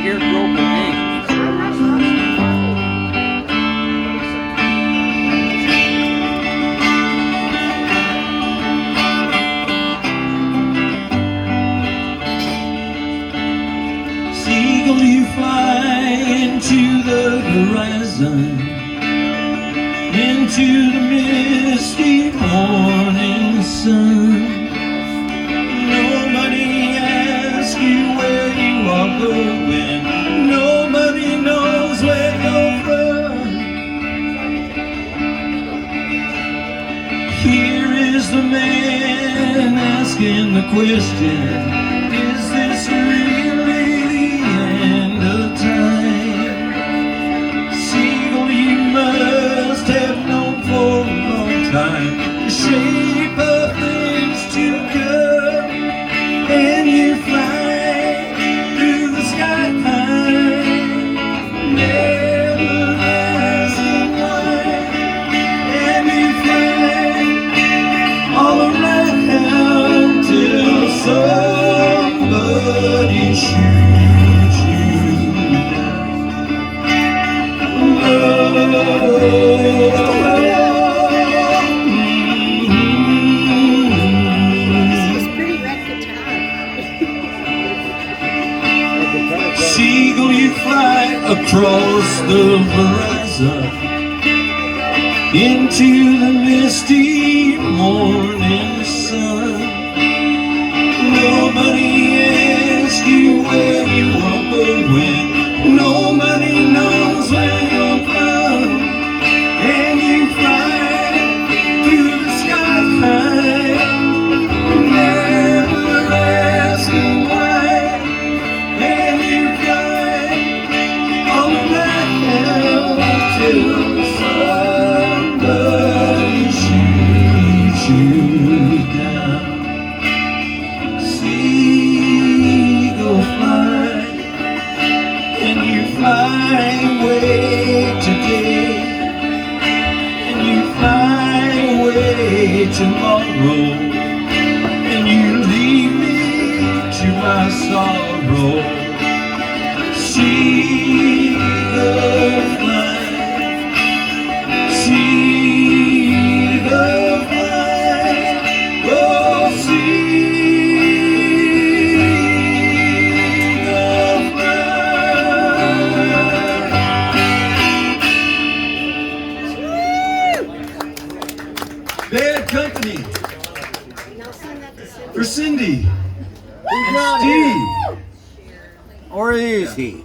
hear broken eggs. Seagull, you fly into the horizon, into the misty morning sun. Nobody asks you where you are going. Nobody knows where you're from. Here is the man asking the question, is this really the end of time? Seagull, you must have known for a long time the shape of things to come, and you fly through the sky high, never asking why, and you fly all around till somebody shoots you down. Seagull, you fly across the horizon into the misty morning sun. Nobody asks you where you are going. Nobody knows where you're from. And you fly through the sky high, never asking why. And you fly all around till somebody shoots you down. Seagull, fly, and you fly away today, and you fly away tomorrow, and you leave me to my sorrow. Seagull, fly, seagull, fly, oh, seagull, fly. Bad company for Cindy and Steve. Or is he?